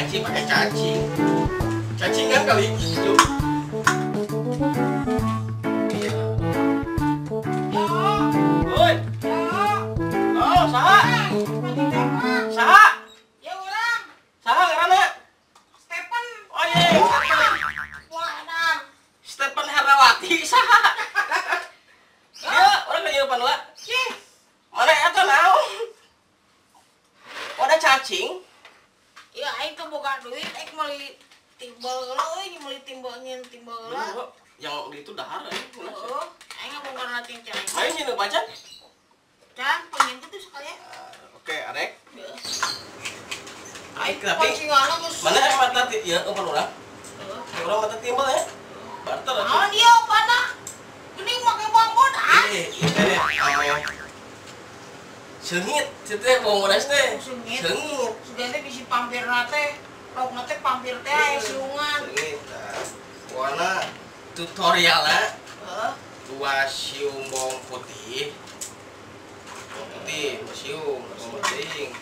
cacing pakai cacing. Cacingan kali itu. Woi. Oh, saha? Saha? Ya orang. Saha ngaranna? Stephen. Oh iya, Wah, Stephen Herawati saha? Ya, orang kayak depan lah. Mana eta naon? Ada cacing? ya aing tuh boga duit, aing meuli timbal heula euy, meuli timbal heula. Yang itu dahar ya. Heeh. Aing mau ngana ting cai. Main sini baca. Dan pengen tuh sekalian. Oke, arek. Aing Tapi pancingana geus. mana mata ya umpan urang? Urang mata timbal ya. Barter. Ah dia pana. Geuning make bambu dah. Itu ya. Seungit, itu ya bawang bodas teh. Seungit. Seungit. Sudah teh bisi pampirna teh. Rokna teh pampir teh aya siungan. Seungit. Warna tutorialnya Heeh. 2 siung bawang putih. Bawang putih, siung, bawang putih.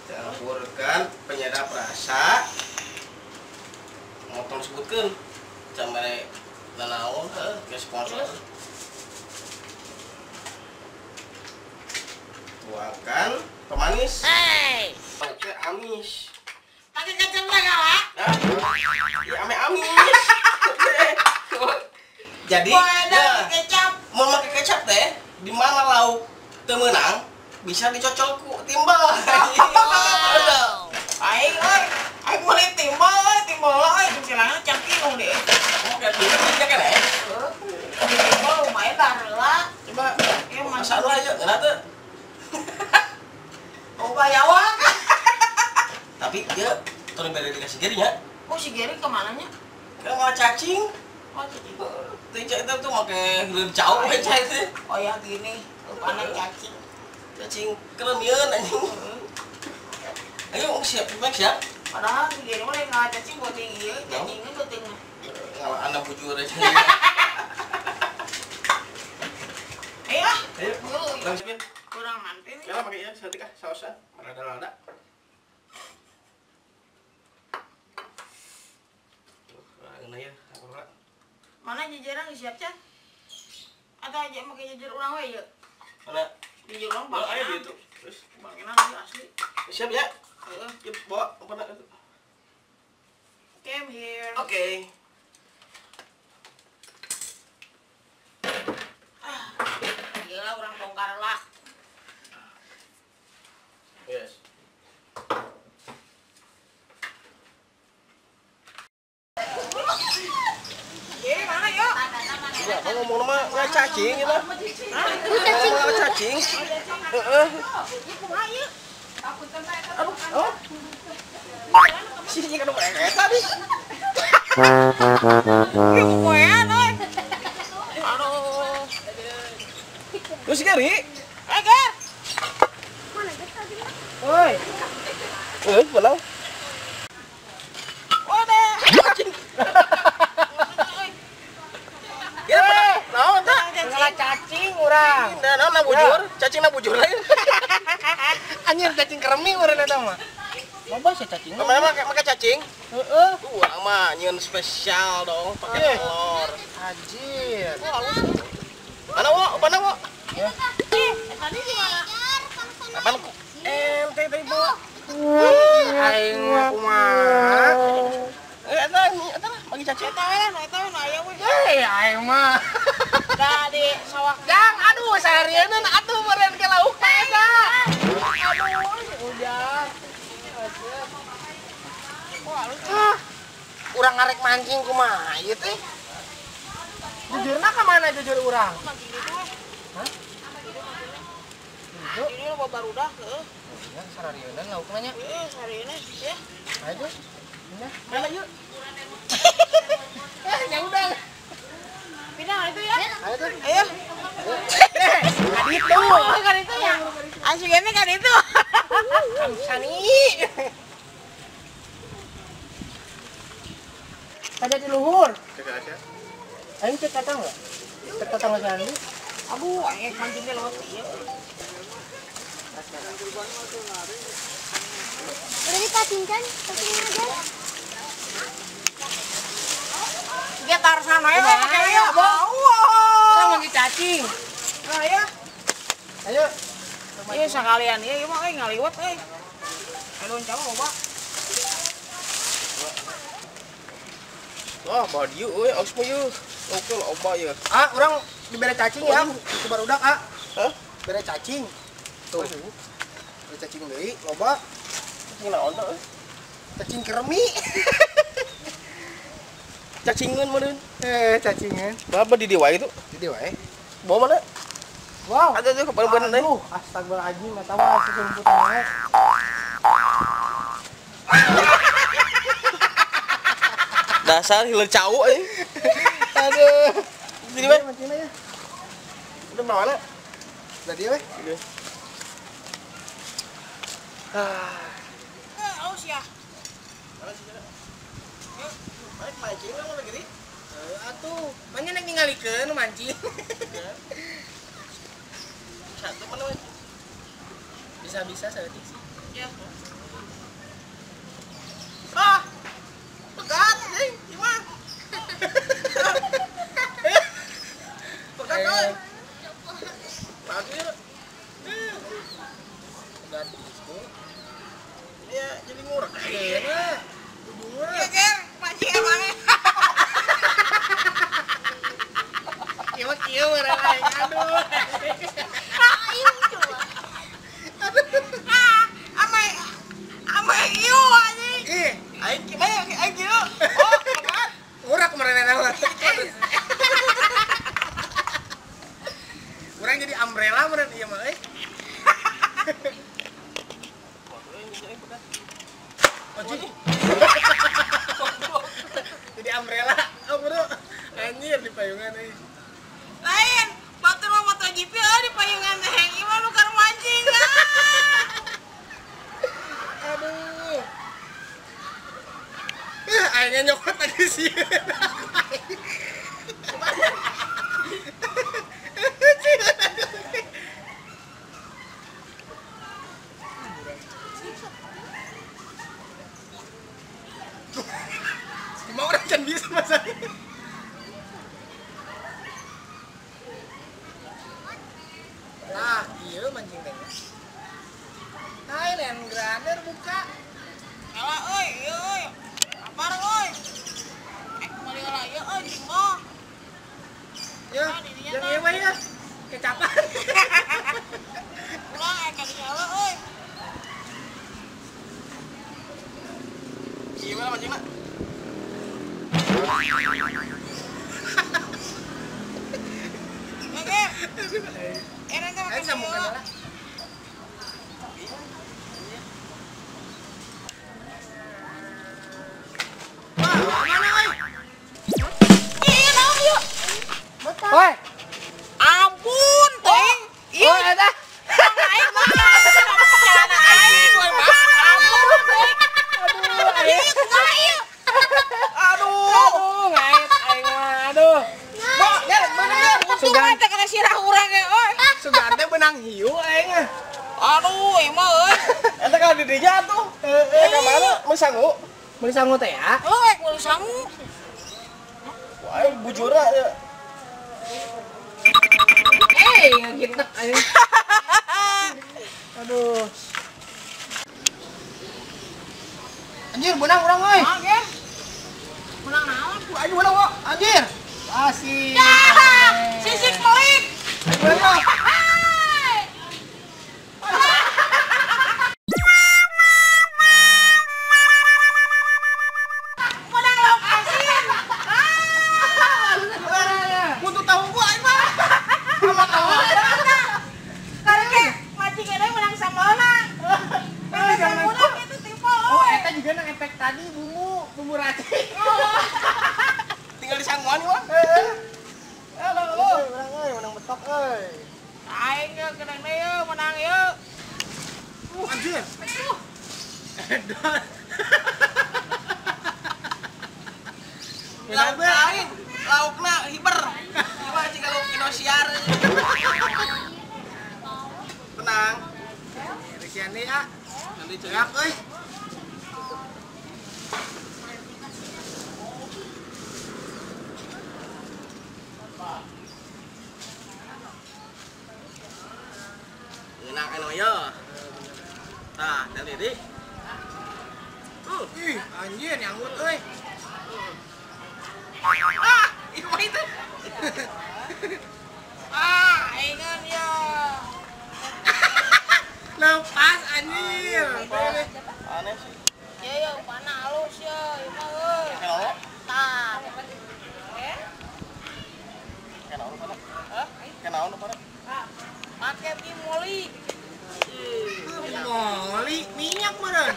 Campurkan penyedap rasa. Motong sebutkeun. Camare nanaon ke sponsor. Tuangkan pemanis. Hey. Oke, amis. Pakai kacang segala. Ya ame amis. Jadi, Ada kecap. mau pakai kecap teh, di mana lauk teu meunang bisa dicocol ku timbal. Aing euy, aing meuli timbal euy, cilangan cangkirung deh. Oke, bisa kan ya? Timbal lumayan dah heula. Coba Ya masalah aja, kenapa tuh? Boga yawak. Tapi dia turun beda dikasih jarinya. Oh si Geri kemananya? Kan malah cacing. Oh cacing. Ticak itu tuh pakai gelem cau aja itu. Oh ya gini, rupanya cacing. Cacing keremian anjing. Ayo siap, siap. Padahal si Geri mah nggak cacing buat tinggi, cacingnya buat tinggi. Ngalah anak bujur aja. Ayo, Ayo, langsung. kurang nanti nih. Kala pakai ya, setika sausnya. Mana ada lada. Nah, ya, aku ora. Mana jajaran siap Chan? Atau aja pakai jajar urang we ya? Mana? Jajar urang Bawa pakai aja gitu. Terus Bangkenan lagi asli. siap ya? Heeh. Yuk, bawa apa nak itu? Came here. Oke. Gila orang bongkar lah. Yes. Mana yuk? Iya, mau ngomong nama nggak cacing gitu. Hah? Ngomong nama cacing. Heeh. Aduh, oh. Sini kan udah tadi. Kuean oi. Aduh. Terus Gary? Ger. Woi. Pulang. Udah. Cacing. Ya, naon tah? Ngala cacing urang. Nah, naon bujur? Cacing na bujur lain. Anjir cacing keremi urang eta mah. Loba sih cacing. Kemana pakai cacing? Heeh. Urang mah nyeun spesial dong, pakai telur. Anjir. Mana wo? Ya. Tadi gimana? Apaan? Ente teh bawa. Aing mah kumaha? Eta bagi cacing. Eta aya we. Aing mah. Da di sawah. Jang, aduh seharian atuh meureun ke lauk teh eta. Aduh, udah. Urang ngarek mancing kumaha ieu teh? Jujurna ka mana jujur urang? Hah? Itu Ini lo barudak heuh. ya sararieun laukna nya. Sarina ya. Ayo. Ya, mana yuk? Ya udah. Pindah itu ya. Ayo tuh. Ayo. Kan itu. Kan itu ya. Asyiknya kan itu. Sani. Ada di luhur. Ayo cek kata enggak? Cek kata enggak Sani? Aduh, aing mancingnya lewat ieu. Udah cacing kan? Cacing aja. Dia taruh sana ya, pakai ya. Orang lagi cacing. Nah ya. Ayo. Iya sekalian ya, mah ngaliwat euy. Aduh coba loba. Wah, bawa dia euy, aus mah yeuh. Oke lah, oba ya. Ah, orang dibere cacing ya. Itu barudak, ah. Hah? Bere cacing. Tuh. Bere cacing deui, loba. Nginaon teh? Cacing keremi. Cacingan meureun. Cacingan. Berapa di dewa itu? Jadi wae. Bawa mana? Wow. Ada tuh kebenaran deh. Aduh, astagfirullahaladzim, eta mah sesemput wae. Dasar hilir cau euy. Aduh. Sini we. Mancingna ya. Udah mana? Udah dia we. Aus ya. Mancing lah lagi di. Atuh, manya nek ningalikeun nu mancing. Satu mana we? Bisa-bisa saeutik sih. Ya. Ah. Pegat anjing, gimana? Pegat euy. Lagi. Pegat itu. Ya, jadi ngurek. Kena. Ujungna. Ya ger, mancing emangnya. Kieu kieu urang aing. Aduh. Ayo coba. Ame ieu anjing. Ih, Aing gimana? Aing gitu. Oh, pegat. urak kemarin eta mah. Urang jadi umbrella meureun ieu mah euy. Anjing. Jadi umbrella. Oh, bro. Anjir di payungan euy. Lain, batur mah moto GP di payungan teh. Ieu mah nu keur mancing. Aduh. Akhirnya nyokot lagi sih. Mau orang can bisa masa. Nah, iya mancing teh. Thailand grader buka. Alah euy, ieu euy. Apar euy. Kembali lah ieu euy timah. Ya, yang ewe ya. Kecapan. Ulang ka dinya euy. Gimana mancing nak? Ya ger. Nanti Ayo makan sambungkan dulu. lah. Ih, naon ieu? Woi, Ampun, teh. Ieu oh eta. aing mah. Celana aing we mah. Ampun, teh. Ieu kumaha ieu? Aduh, ngait aing mah. Aduh. Kok, ya bener. Sugan teh kana sirah urang ge euy. Sugan teh benang hiu aing. Aduh, ieu mah euy. Eta kan di dinya tuh. Ka mana? Mau sangu? Meuli sangu teh ya. Euy, kudu sangu. Wah, bujura ya. Ngegitek aing. Aduh. Anjir, benang urang euy. Ah, ge. Menang naon? Ayo benang kok. Anjir. Asik. Sisik melik. Benang. Menang lauk asin. Untuk tahu gua aing mah. Sama tahu. Karena ge mancing ini menang samona. Menang samona itu tipe Oh, euy. eta juga nang efek tadi bumbu racik. Tinggal di sanguan nih, Wan. Halo, urang euy, menang betok euy. Aing ge kenang deui yeuh, menang yeuh. Anjir. Lauk lain, laukna hiber. Gimana sih kalau Indosiar? Tenang. Risian deui ya. Nanti Cerak euy. Enak eno ya. Tah, dari di. Ih, anjir nyangkut euy. Ah, itu mah itu. Ah, ingat ya. Lepas anjir. Aneh sih. Ya ya, mana halus ya, imah euy. Kenapa? Tah. Kenapa pada? Hah? Kenapa pada? Pakai bimoli. Moli minyak meureun.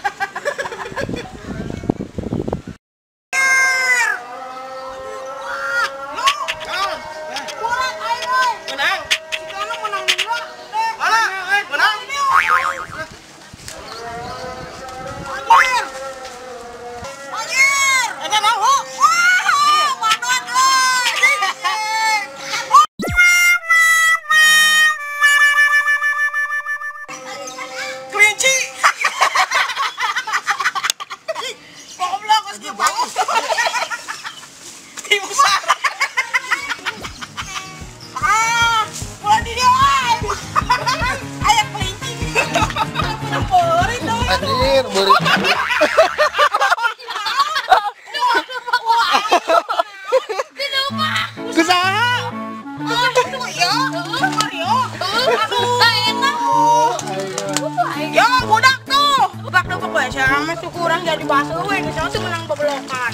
Kurang air. Menang. Si Kano menang juga. Mana? Menang. Anjir. Anjir. Eta nahu. Wah, manut euy. Kelinci. Goblok geus kieu bagus. Tim besar. Ah, ulah di dia wae. Aya kelinci. Beuri tuh. Anjir, beuri. Kusaha? Ya budak tuh. Budak tuh pokoknya sama tuh kurang jadi bahasa we, misalnya tuh menang bebelokan.